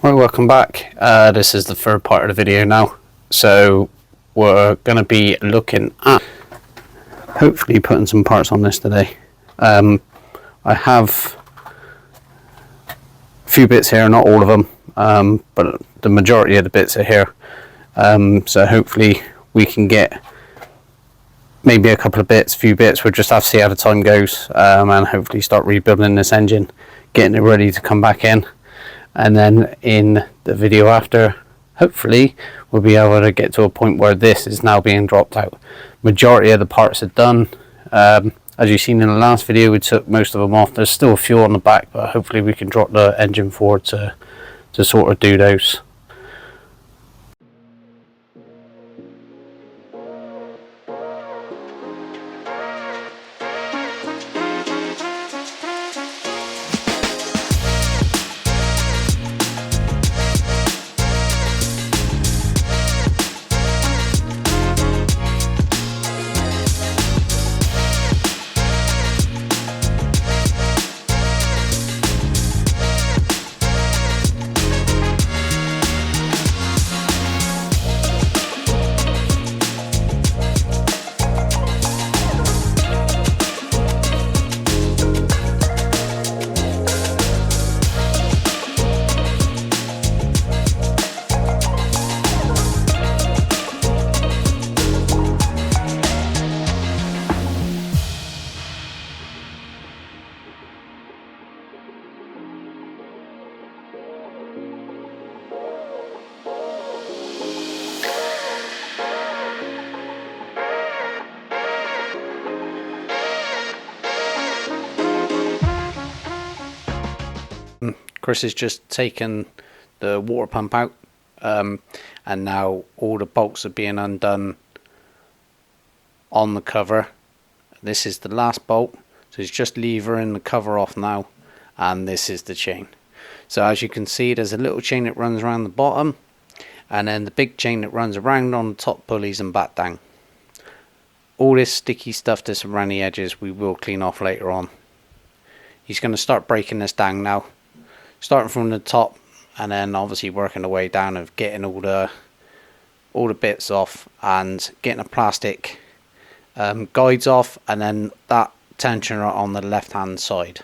Right, welcome back. This is the third part of the video now. So we're going to be looking at hopefully putting some parts on this today. I have a few bits here, not all of them, but the majority of the bits are here. So hopefully we can get maybe a couple of bits, few bits. We'll just have to see how the time goes, and hopefully start rebuilding this engine, getting it ready to come back in. And then in the video after, hopefully we'll be able to get to a point where this is now being dropped out. Majority of the parts are done. As you've seen in the last video, we took most of them off. There's still a few on the back, but hopefully we can drop the engine forward to sort of do those. Chris has just taken the water pump out, and now all the bolts are being undone on the cover. This is the last bolt, so he's just levering the cover off now, and this is the chain. So as you can see, there's a little chain that runs around the bottom, and then the big chain that runs around on the top pulleys and back down. All this sticky stuff that's around the edges we will clean off later on. He's going to start breaking this down now, starting from the top and then obviously working the way down of getting all the bits off and getting the plastic guides off, and then that tensioner on the left hand side.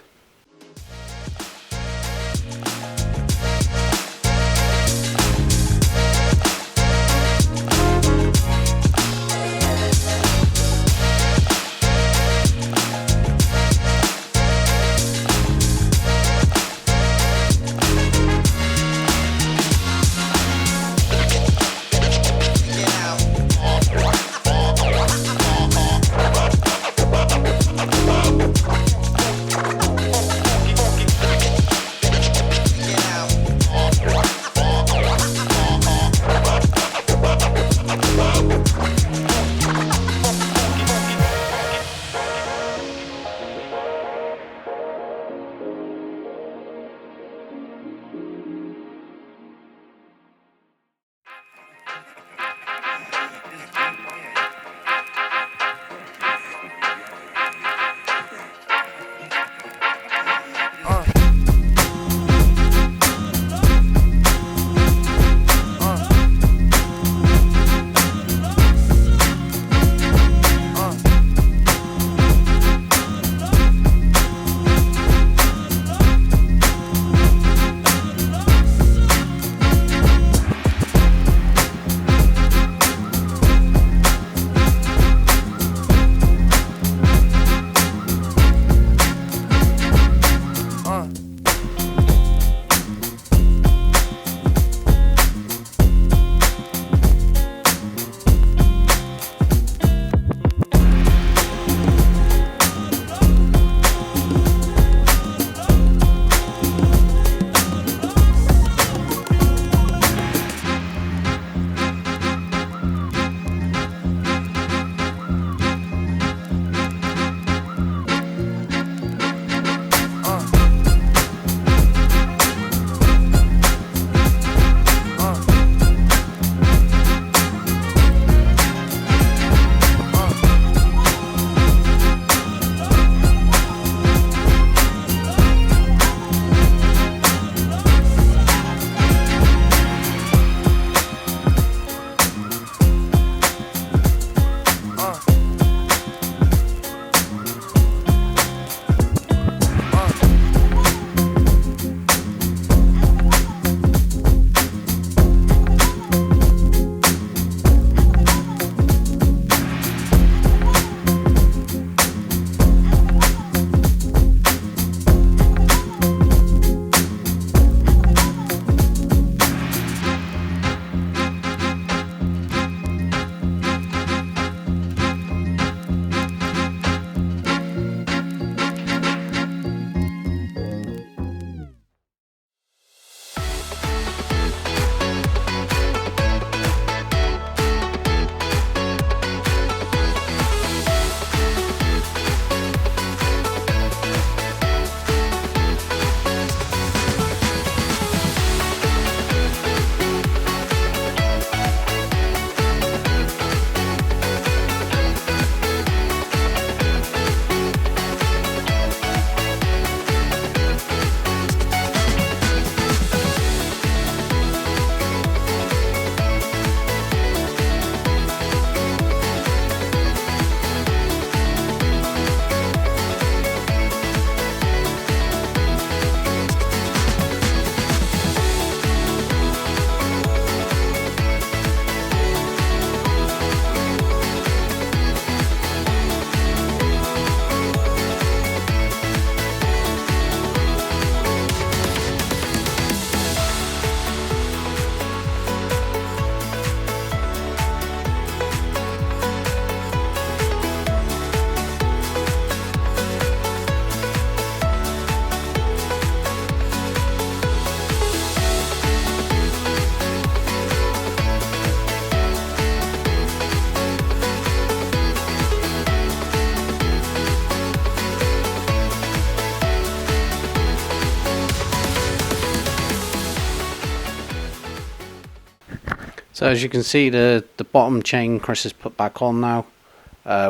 So as you can see, the bottom chain Chris has put back on now,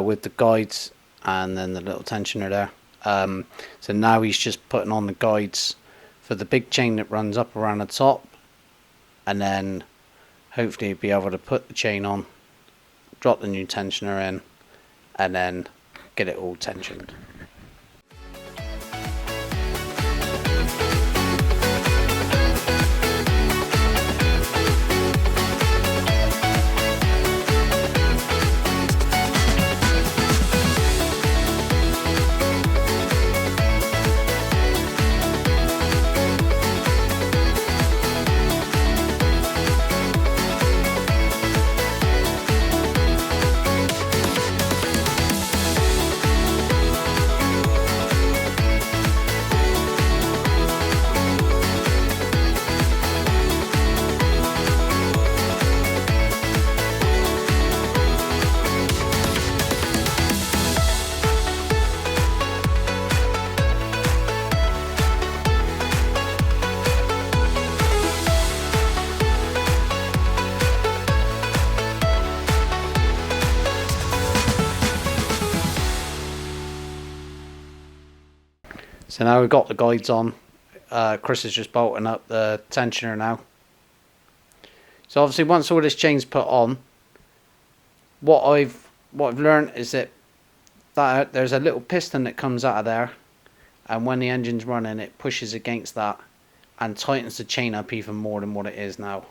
with the guides and then the little tensioner there. So now he's just putting on the guides for the big chain that runs up around the top, and then hopefully he'll be able to put the chain on, drop the new tensioner in, and then get it all tensioned. So now we've got the guides on. Chris is just bolting up the tensioner now. So obviously once all this chain's put on, what I've learned is that there's a little piston that comes out of there, and when the engine's running it pushes against that and tightens the chain up even more than what it is now,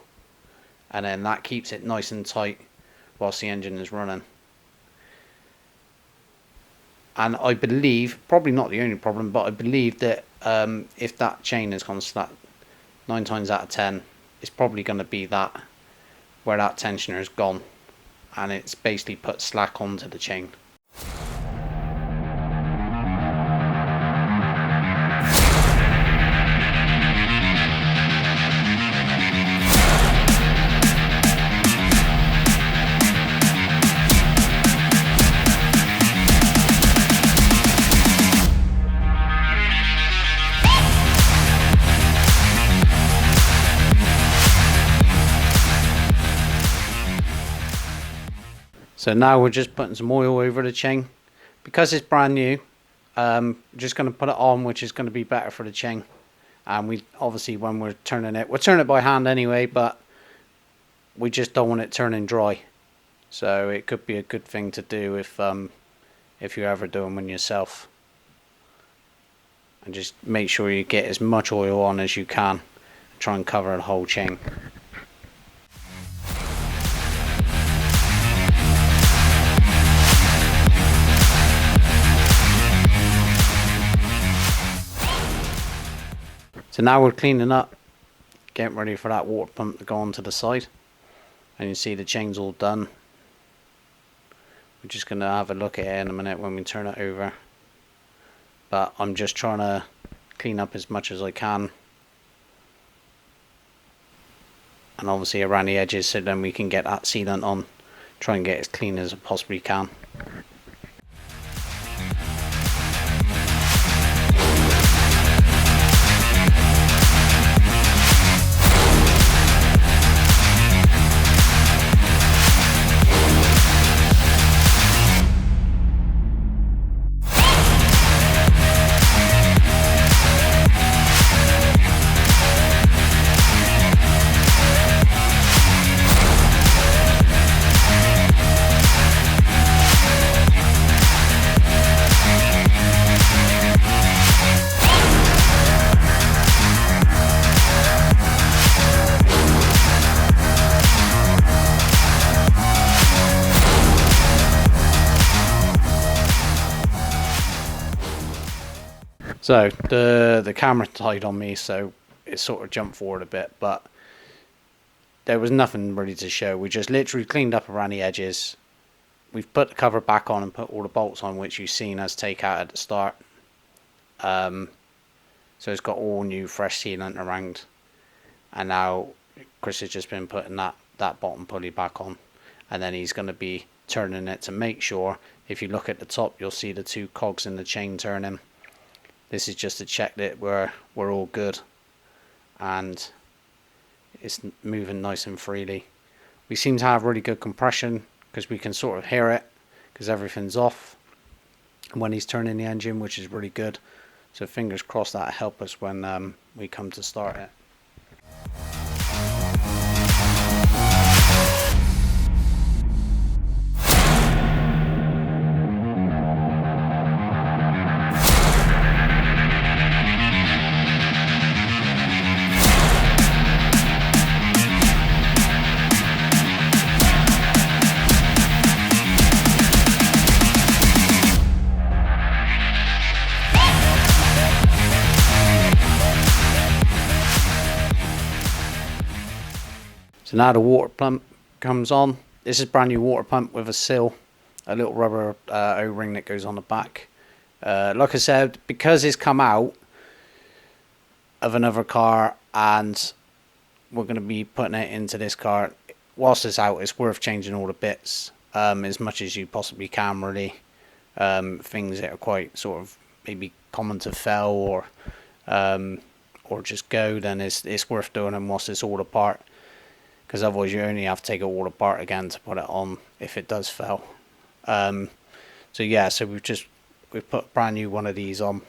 and then that keeps it nice and tight whilst the engine is running. And I believe, probably not the only problem, but I believe that if that chain is constant, 9 times out of 10, it's probably going to be that, where that tensioner is gone, and it's basically put slack onto the chain. So now we're just putting some oil over the chain. Because it's brand new, just going to put it on, which is going to be better for the chain. And we obviously, when we're turning it, we'll turn it by hand anyway, but we just don't want it turning dry. So it could be a good thing to do if you're ever doing one yourself. And just make sure you get as much oil on as you can. Try and cover the whole chain. So now we're cleaning up, getting ready for that water pump to go onto the side. And you see the chain's all done. We're just going to have a look at it in a minute when we turn it over. But I'm just trying to clean up as much as I can. And obviously around the edges, so then we can get that sealant on. Try and get as clean as I possibly can. So the camera died on me, so it sort of jumped forward a bit, but there was nothing really to show. We just literally cleaned up around the edges. We've put the cover back on and put all the bolts on, which you've seen us take out at the start. So it's got all new fresh sealant around, and now Chris has just been putting that bottom pulley back on, and then he's going to be turning it to make sure, if you look at the top, you'll see the 2 cogs in the chain turning. This is just to check that we're all good and it's moving nice and freely. We seem to have really good compression because we can sort of hear it because everything's off when he's turning the engine, which is really good. So fingers crossed that'll help us when we come to start it. So now the water pump comes on. This is brand new water pump with a sill, a little rubber O-ring that goes on the back. Like I said, because it's come out of another car and we're going to be putting it into this car, whilst it's out, it's worth changing all the bits as much as you possibly can, really. Things that are quite sort of maybe common to fail or just go, then it's worth doing them whilst it's all apart. Because otherwise you only have to take it all apart again to put it on if it does fail. So yeah, so we've put a brand new one of these on.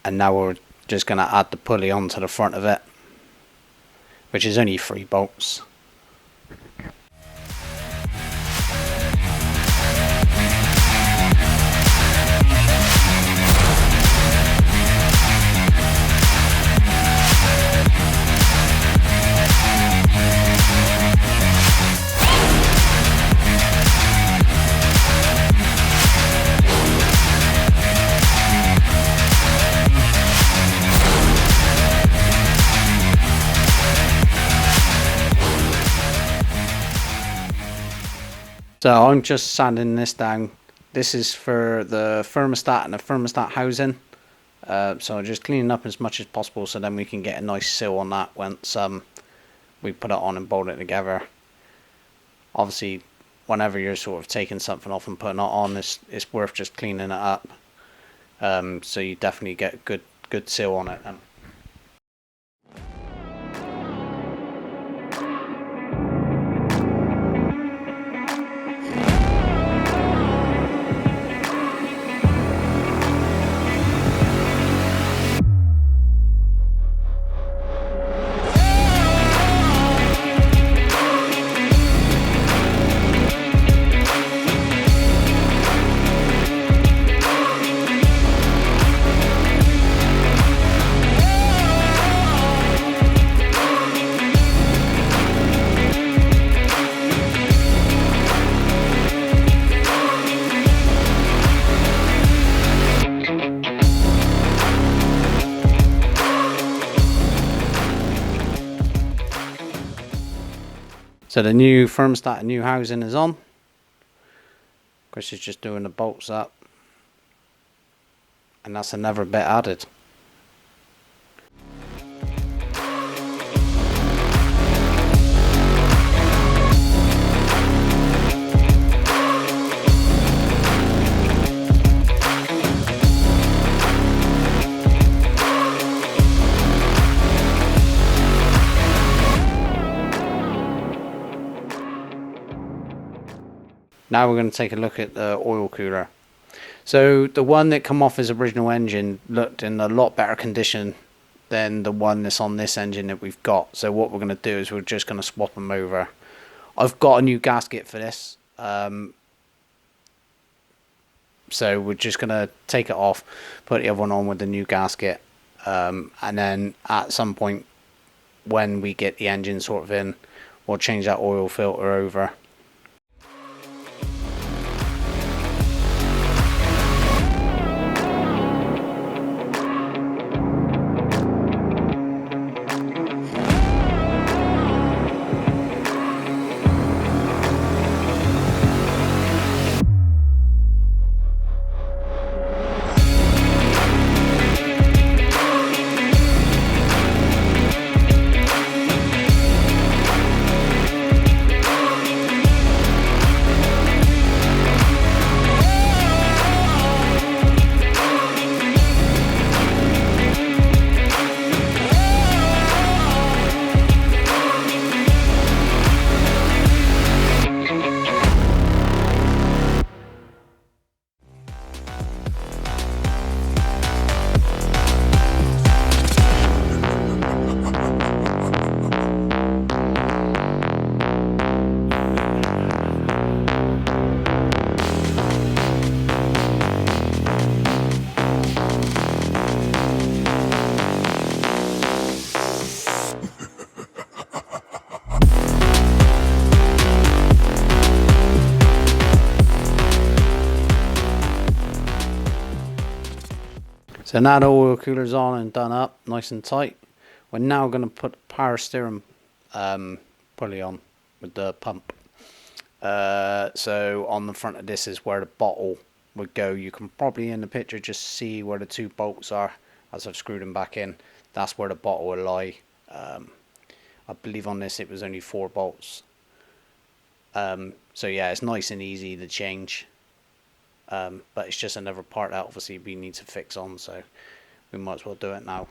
And now we're just going to add the pulley onto the front of it, which is only 3 bolts. So I'm just sanding this down. This is for the thermostat and the thermostat housing. So I'm just cleaning up as much as possible so then we can get a nice seal on that once we put it on and bolt it together. Obviously, whenever you're sort of taking something off and putting it on, it's worth just cleaning it up. So you definitely get a good seal on it. So the new thermostat and new housing is on. Chris is just doing the bolts up. And that's another bit added. Now we're going to take a look at the oil cooler. So the one that come off his original engine looked in a lot better condition than the one that's on this engine that we've got. So what we're going to do is we're just going to swap them over. I've got a new gasket for this. So we're just going to take it off, put the other one on with the new gasket. And then at some point when we get the engine sort of in, we'll change that oil filter over. So now the oil cooler's on and done up, nice and tight. We're now going to put the power steering pulley on with the pump. So on the front of this is where the bottle would go. You can probably in the picture just see where the 2 bolts are as I've screwed them back in. That's where the bottle will lie. I believe on this it was only 4 bolts. So yeah, it's nice and easy to change. But it's just another part that obviously we need to fix on, so we might as well do it now.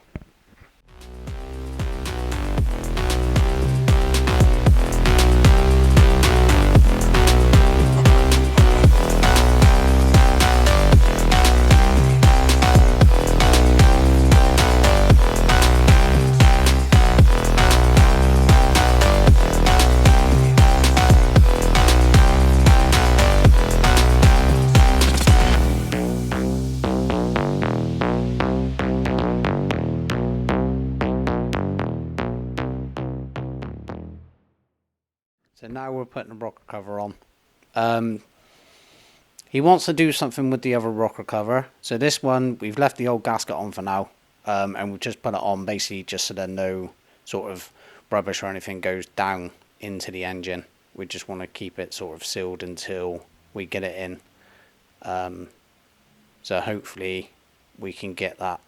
So now we're putting the rocker cover on. He wants to do something with the other rocker cover. So this one, we've left the old gasket on for now. And we've just put it on basically just so that no sort of rubbish or anything goes down into the engine. We just want to keep it sort of sealed until we get it in. So hopefully we can get that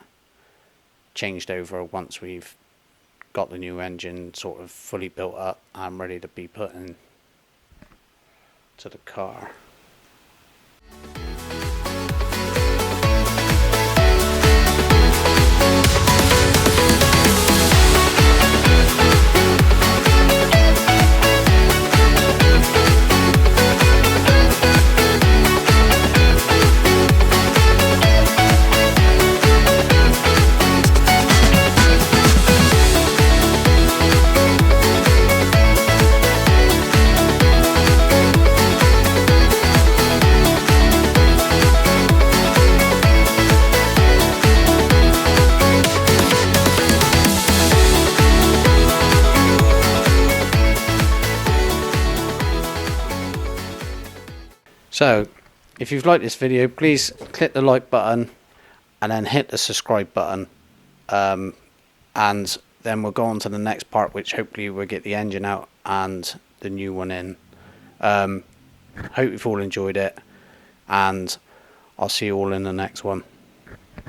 changed over once we've got the new engine sort of fully built up and ready to be put in to the car. So, if you've liked this video, please click the like button and then hit the subscribe button. And then we'll go on to the next part, which hopefully we'll get the engine out and the new one in. Hope you've all enjoyed it, and I'll see you all in the next one.